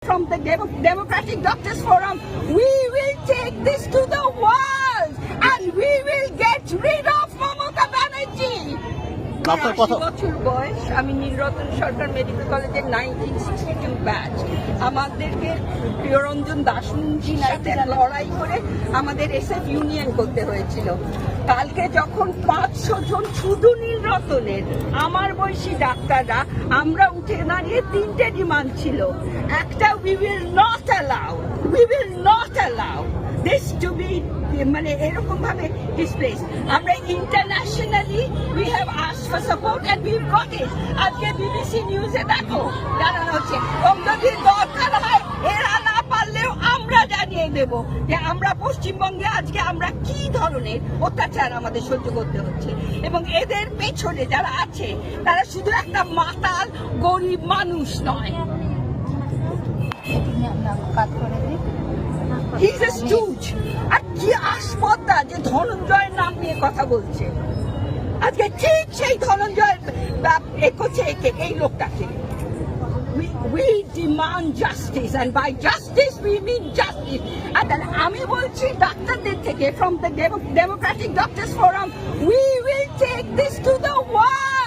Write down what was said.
From the Democratic Doctors Forum, we will take this to the world and we will get rid of Mamata Banerjee. আপনার কথা বছর বয়স, আমি নীলরতন সরকার medical কলেজের 1962 batch. আমাদেরকে প্রিয়রঞ্জন দাসুজির সাথে লড়াই করে আমাদের এসএফ ইউনিয়ন করতে হয়েছিল। কালকে যখন 500 জন শুধু নীলরতনের আমার বয়সী ডাক্তাররা আমরা উঠে দাঁড়িয়ে 3টে ডিমান্ড ছিল। একটা, we will not allow this to be মানে এরকম ভাবে ডিসপ্লেস। আমরা internationally we have asked for support and we've got it. আজকে বিবিসি নিউজে দেখো জানানো হচ্ছে যদি দরকার হয় এরা না পারলেও আমরা জানিয়ে দেব যে আমরা পশ্চিমবঙ্গে আজকে আমরা কি ধরনের অত্যাচার আমাদের সহ্য করতে হচ্ছে, এবং এদের পেছনে যারা আছে তারা শুধু একটা মাতাল গরিব মানুষ নয়। He's a stooge. আর কি আসপদ্দা যে ধনঞ্জয়ের নাম নিয়ে কথা বলছে। আজকে ঠিক সেই ধনঞ্জয়ের করছে এই লোকটাকে। We demand justice, and by justice we mean justice. আর আমি বলছি ডাক্তারদের থেকে, from the Democratic Doctors Forum, we will take this to the world.